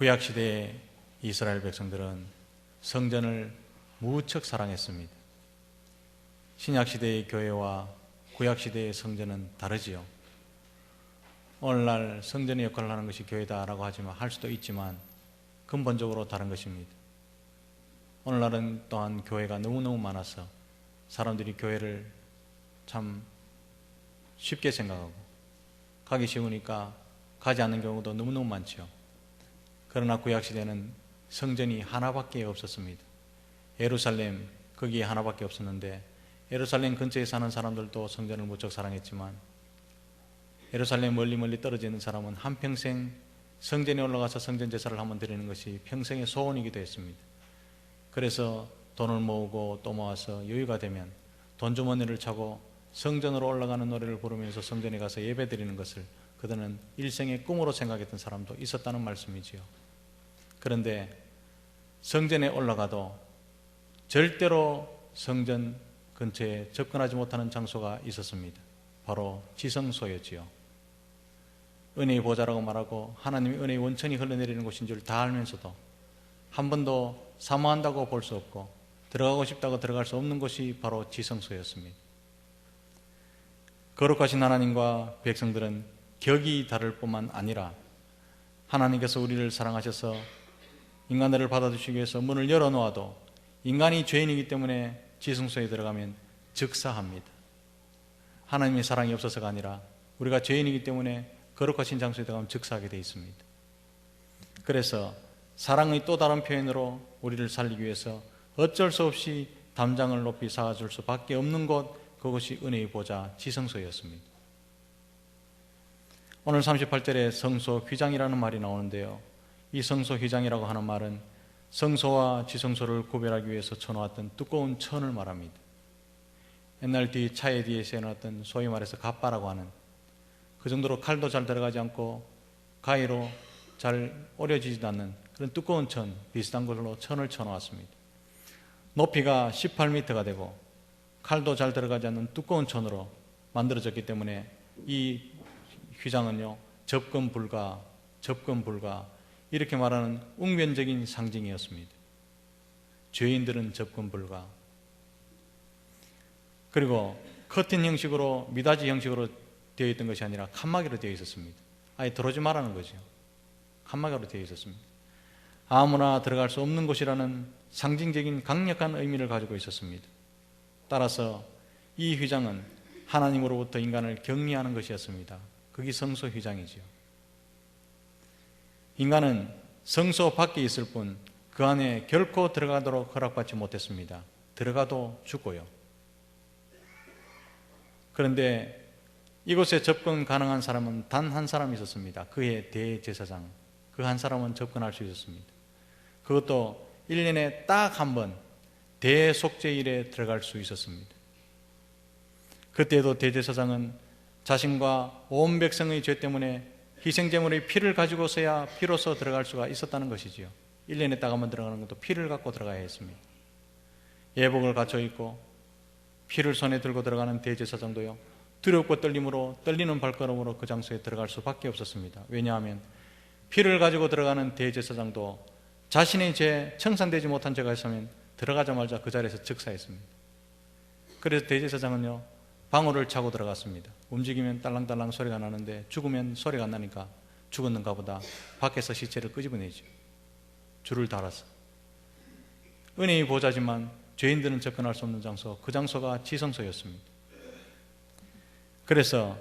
구약시대의 이스라엘 백성들은 성전을 무척 사랑했습니다. 신약시대의 교회와 구약시대의 성전은 다르지요. 오늘날 성전의 역할을 하는 것이 교회다라고 하지만 할 수도 있지만 근본적으로 다른 것입니다. 오늘날은 또한 교회가 너무너무 많아서 사람들이 교회를 참 쉽게 생각하고 가기 쉬우니까 가지 않는 경우도 너무너무 많죠. 그러나 구약시대는 성전이 하나밖에 없었습니다. 예루살렘 거기에 하나밖에 없었는데 예루살렘 근처에 사는 사람들도 성전을 무척 사랑했지만 예루살렘 멀리 떨어져 있는 사람은 한평생 성전에 올라가서 성전 제사를 한번 드리는 것이 평생의 소원이기도 했습니다. 그래서 돈을 모으고 또 모아서 여유가 되면 돈주머니를 차고 성전으로 올라가는 노래를 부르면서 성전에 가서 예배 드리는 것을 그들은 일생의 꿈으로 생각했던 사람도 있었다는 말씀이지요. 그런데 성전에 올라가도 절대로 성전 근처에 접근하지 못하는 장소가 있었습니다. 바로 지성소였지요. 은혜의 보좌라고 말하고 하나님의 은혜의 원천이 흘러내리는 곳인 줄 다 알면서도 한 번도 사모한다고 볼 수 없고 들어가고 싶다고 들어갈 수 없는 곳이 바로 지성소였습니다. 거룩하신 하나님과 백성들은 격이 다를 뿐만 아니라 하나님께서 우리를 사랑하셔서 인간들을 받아주시기 위해서 문을 열어놓아도 인간이 죄인이기 때문에 지성소에 들어가면 즉사합니다. 하나님의 사랑이 없어서가 아니라 우리가 죄인이기 때문에 거룩하신 장소에 들어가면 즉사하게 되어 있습니다. 그래서 사랑의 또 다른 표현으로 우리를 살리기 위해서 어쩔 수 없이 담장을 높이 쌓아줄 수밖에 없는 곳, 그것이 은혜의 보좌 지성소였습니다. 오늘 38절에 성소 휘장이라는 말이 나오는데요, 이 성소 휘장이라고 하는 말은 성소와 지성소를 구별하기 위해서 쳐놓았던 두꺼운 천을 말합니다. 옛날 차에 뒤에 세워놨던 소위 말해서 갑바라고 하는 그 정도로 칼도 잘 들어가지 않고 가위로 잘 오려지지도 않는 그런 두꺼운 천, 비슷한 걸로 천을 쳐놓았습니다. 높이가 18m가 되고 칼도 잘 들어가지 않는 두꺼운 천으로 만들어졌기 때문에 이 휘장은요, 접근 불가 이렇게 말하는 웅변적인 상징이었습니다. 죄인들은 접근 불가. 그리고 커튼 형식으로, 미닫이 형식으로 되어 있던 것이 아니라 칸막이로 되어 있었습니다. 아예 들어오지 말라는 거죠. 칸막이로 되어 있었습니다. 아무나 들어갈 수 없는 곳이라는 상징적인 강력한 의미를 가지고 있었습니다. 따라서 이 휘장은 하나님으로부터 인간을 격리하는 것이었습니다. 그게 성소 휘장이지요. 인간은 성소 밖에 있을 뿐 그 안에 결코 들어가도록 허락받지 못했습니다. 들어가도 죽고요. 그런데 이곳에 접근 가능한 사람은 단 한 사람 있었습니다. 그의 대제사장. 그 한 사람은 접근할 수 있었습니다. 그것도 1년에 딱 한 번 대속죄일에 들어갈 수 있었습니다. 그때도 대제사장은 자신과 온 백성의 죄 때문에 희생제물의 피를 가지고서야 피로서 들어갈 수가 있었다는 것이지요. 1년에 딱 한 번 들어가는 것도 피를 갖고 들어가야 했습니다. 예복을 갖춰 입고 피를 손에 들고 들어가는 대제사장도요, 두렵고 떨리는 발걸음으로 그 장소에 들어갈 수밖에 없었습니다. 왜냐하면 피를 가지고 들어가는 대제사장도 자신의 죄, 청산되지 못한 죄가 있으면 들어가자마자 그 자리에서 즉사했습니다. 그래서 대제사장은요, 방울을 차고 들어갔습니다. 움직이면 딸랑딸랑 소리가 나는데 죽으면 소리가 안 나니까 죽었는가 보다 밖에서 시체를 끄집어내죠. 줄을 달아서. 은혜의 보좌지만 죄인들은 접근할 수 없는 장소, 그 장소가 지성소였습니다. 그래서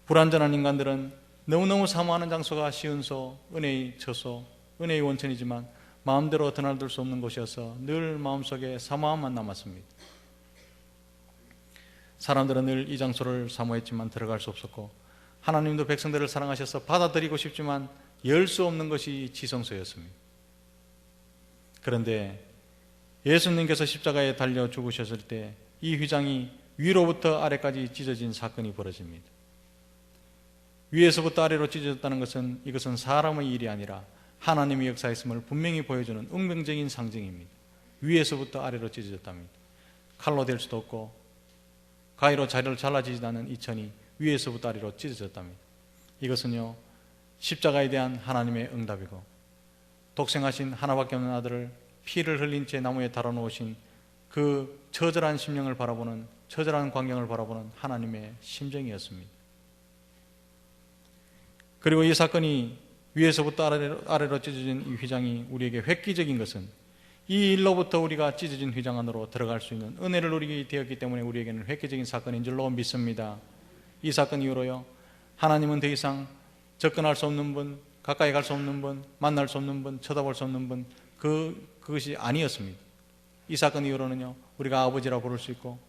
불완전한 인간들은 너무너무 사모하는 장소가 시은소, 은혜의 처소, 은혜의 원천이지만 마음대로 드나들 수 없는 곳이어서 늘 마음속에 사모함만 남았습니다. 사람들은 늘 이 장소를 사모했지만 들어갈 수 없었고, 하나님도 백성들을 사랑하셔서 받아들이고 싶지만 열 수 없는 것이 지성소였습니다. 그런데 예수님께서 십자가에 달려 죽으셨을 때 이 휘장이 위로부터 아래까지 찢어진 사건이 벌어집니다. 위에서부터 아래로 찢어졌다는 것은 이것은 사람의 일이 아니라 하나님의 역사였음을 분명히 보여주는 운명적인 상징입니다. 위에서부터 아래로 찢어졌답니다. 칼로 될 수도 없고 가위로 자리를 잘라지지 않은 이 천이 위에서부터 아래로 찢어졌답니다. 이것은요, 십자가에 대한 하나님의 응답이고 독생하신 하나밖에 없는 아들을 피를 흘린 채 나무에 달아놓으신 그 처절한 심령을 바라보는, 처절한 광경을 바라보는 하나님의 심정이었습니다. 그리고 이 사건이 위에서부터 아래로 찢어진 이 휘장이 우리에게 획기적인 것은 이 일로부터 우리가 찢어진 휘장 안으로 들어갈 수 있는 은혜를 누리게 되었기 때문에 우리에게는 획기적인 사건인 줄로 믿습니다. 이 사건 이후로요, 하나님은 더 이상 접근할 수 없는 분, 가까이 갈 수 없는 분, 만날 수 없는 분, 쳐다볼 수 없는 분, 그것이 아니었습니다. 이 사건 이후로는요, 우리가 아버지라 부를 수 있고,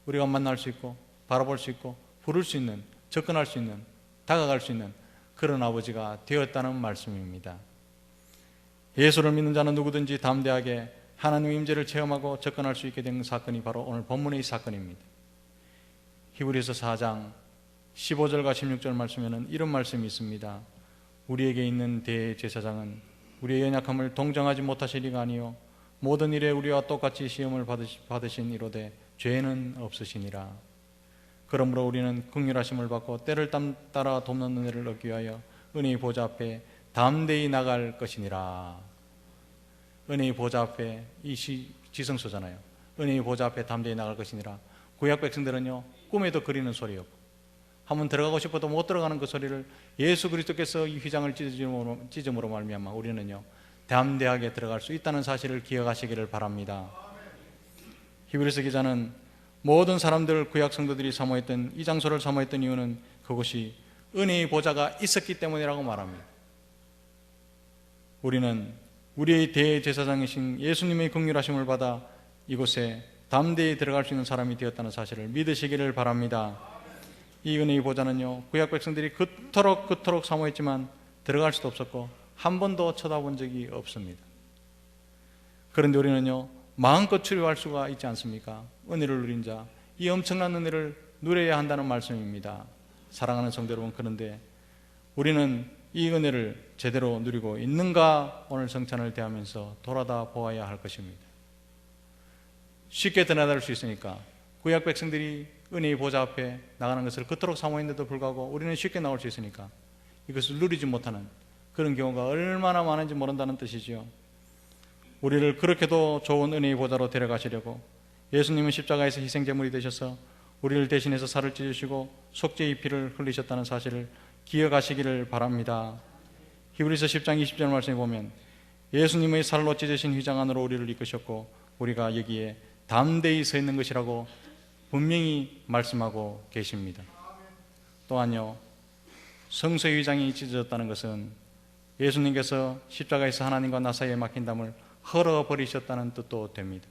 우리가 만날 수 있고, 바라볼 수 있고, 부를 수 있는, 접근할 수 있는, 다가갈 수 있는 그런 아버지가 되었다는 말씀입니다. 예수를 믿는 자는 누구든지 담대하게 하나님의 임재를 체험하고 접근할 수 있게 된 사건이 바로 오늘 본문의 사건입니다. 히브리서 4장 15절과 16절 말씀에는 이런 말씀이 있습니다. 우리에게 있는 대제사장은 우리의 연약함을 동정하지 못하시리가 아니요 모든 일에 우리와 똑같이 시험을 받으신 이로되 죄는 없으시니라. 그러므로 우리는 긍휼하심을 받고 때를 따라 돕는 은혜를 얻기 위하여 은혜의 보좌 앞에 담대히 나갈 것이니라. 은혜의 보좌 앞에, 이 지성소잖아요. 은혜의 보좌 앞에 담대히 나갈 것이니라. 구약 백성들은요, 꿈에도 그리는 소리였고 한번 들어가고 싶어도 못 들어가는 그 소리를 예수 그리스도께서 이 휘장을 찢음으로 말미암아 우리는요, 담대하게 들어갈 수 있다는 사실을 기억하시기를 바랍니다. 히브리서 기자는 모든 사람들, 구약 성도들이 사모했던 이 장소를 사모했던 이유는 그곳이 은혜의 보좌가 있었기 때문이라고 말합니다. 우리는 우리의 대제사장이신 예수님의 긍휼하심을 받아 이곳에 담대히 들어갈 수 있는 사람이 되었다는 사실을 믿으시기를 바랍니다. 이 은혜의 보좌는요, 구약 백성들이 그토록 사모했지만 들어갈 수도 없었고 한 번도 쳐다본 적이 없습니다. 그런데 우리는요, 마음껏 출입할 수가 있지 않습니까? 은혜를 누린 자, 이 엄청난 은혜를 누려야 한다는 말씀입니다. 사랑하는 성도 여러분, 그런데 우리는 이 은혜를 제대로 누리고 있는가 오늘 성찬을 대하면서 돌아다 보아야 할 것입니다. 쉽게 드나들 수 있으니까 구약 백성들이 은혜의 보좌 앞에 나가는 것을 그토록 사모했는데도 불구하고 우리는 쉽게 나올 수 있으니까 이것을 누리지 못하는 그런 경우가 얼마나 많은지 모른다는 뜻이지요. 우리를 그렇게도 좋은 은혜의 보좌로 데려가시려고 예수님은 십자가에서 희생제물이 되셔서 우리를 대신해서 살을 찢으시고 속죄의 피를 흘리셨다는 사실을 기억하시기를 바랍니다. 히브리서 10장 20절 말씀에 보면 예수님의 살로 찢으신 휘장 안으로 우리를 이끄셨고 우리가 여기에 담대히 서 있는 것이라고 분명히 말씀하고 계십니다. 또한요, 성소의 휘장이 찢어졌다는 것은 예수님께서 십자가에서 하나님과 나 사이에 막힌 담을 헐어버리셨다는 뜻도 됩니다.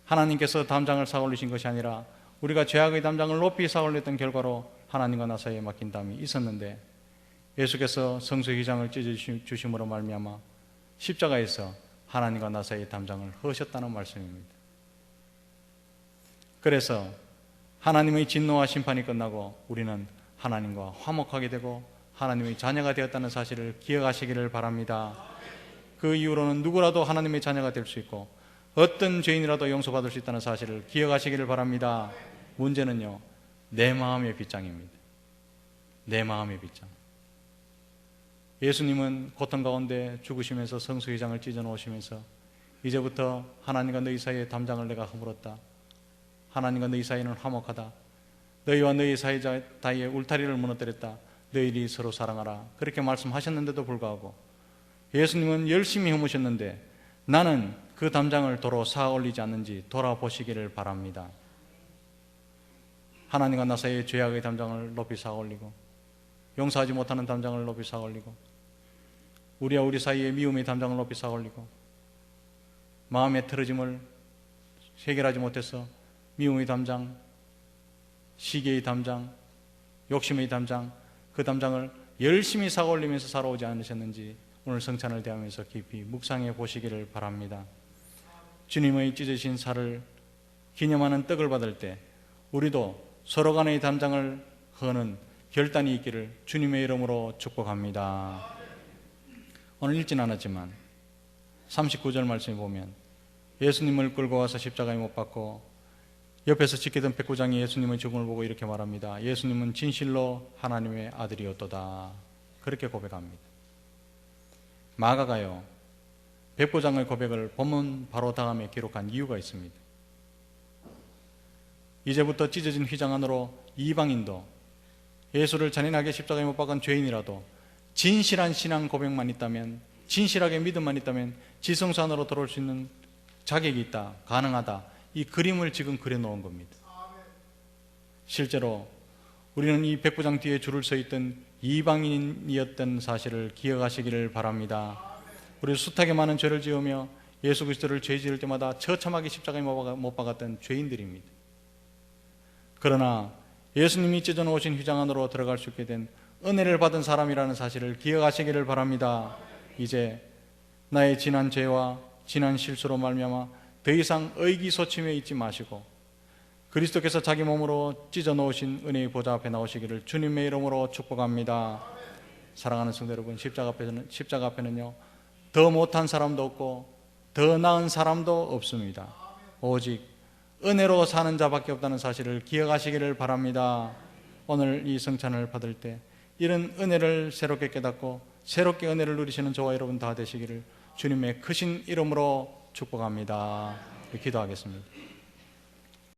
하나님께서 담장을 쌓아올리신 것이 아니라 우리가 죄악의 담장을 높이 쌓아올렸던 결과로 하나님과 나 사이에 막힌 담이 있었는데 예수께서 성소의 휘장을 찢어주심으로 말미암아 십자가에서 하나님과 나 사이의 담장을 허셨다는 말씀입니다. 그래서 하나님의 진노와 심판이 끝나고 우리는 하나님과 화목하게 되고 하나님의 자녀가 되었다는 사실을 기억하시기를 바랍니다. 그 이후로는 누구라도 하나님의 자녀가 될 수 있고 어떤 죄인이라도 용서받을 수 있다는 사실을 기억하시기를 바랍니다. 문제는요, 내 마음의 빗장입니다. 내 마음의 빗장. 예수님은 고통 가운데 죽으시면서 성소휘장을 찢어 놓으시면서 이제부터 하나님과 너희 사이의 담장을 내가 허물었다. 하나님과 너희 사이는 화목하다. 너희와 너희 사이의 울타리를 무너뜨렸다. 너희들이 서로 사랑하라. 그렇게 말씀하셨는데도 불구하고 예수님은 열심히 허무셨는데 나는 그 담장을 도로 쌓아 올리지 않는지 돌아보시기를 바랍니다. 하나님과 나 사이의 죄악의 담장을 높이 쌓아 올리고 용서하지 못하는 담장을 높이 쌓아 올리고 우리와 우리 사이의 미움의 담장을 높이 쌓아 올리고 마음의 틀어짐을 해결하지 못해서 미움의 담장, 시기의 담장, 욕심의 담장, 그 담장을 열심히 쌓아 올리면서 살아오지 않으셨는지 오늘 성찬을 대하면서 깊이 묵상해 보시기를 바랍니다. 주님의 찢으신 살을 기념하는 떡을 받을 때 우리도 서로 간의 담장을 허는 결단이 있기를 주님의 이름으로 축복합니다. 오늘 읽진 않았지만 39절 말씀에 보면 예수님을 끌고 와서 십자가에 못 박고 옆에서 지키던 백부장이 예수님의 죽음을 보고 이렇게 말합니다. 예수님은 진실로 하나님의 아들이었도다. 그렇게 고백합니다. 마가가요, 백부장의 고백을 본문 바로 다음에 기록한 이유가 있습니다. 이제부터 찢어진 휘장 안으로 이방인도 예수를 잔인하게 십자가에 못 박은 죄인이라도 진실한 신앙 고백만 있다면, 진실하게 믿음만 있다면 지성소 안으로 들어올 수 있는 자격이 있다, 가능하다. 이 그림을 지금 그려놓은 겁니다. 실제로 우리는 이 백부장 뒤에 줄을 서 있던 이방인이었던 사실을 기억하시기를 바랍니다. 우리 숱하게 많은 죄를 지으며 예수 그리스도를 죄 지을 때마다 처참하게 십자가에 못 박았던 죄인들입니다. 그러나 예수님이 찢어 놓으신 휘장 안으로 들어갈 수 있게 된 은혜를 받은 사람이라는 사실을 기억하시기를 바랍니다. 이제 나의 지난 죄와 지난 실수로 말미암아 더 이상 의기소침해 있지 마시고 그리스도께서 자기 몸으로 찢어 놓으신 은혜의 보좌 앞에 나오시기를 주님의 이름으로 축복합니다. 사랑하는 성도 여러분, 십자가 앞에는요, 더 못한 사람도 없고 더 나은 사람도 없습니다. 오직 은혜로 사는 자밖에 없다는 사실을 기억하시기를 바랍니다. 오늘 이 성찬을 받을 때 이런 은혜를 새롭게 깨닫고 새롭게 은혜를 누리시는 저와 여러분 다 되시기를 주님의 크신 이름으로 축복합니다. 기도하겠습니다.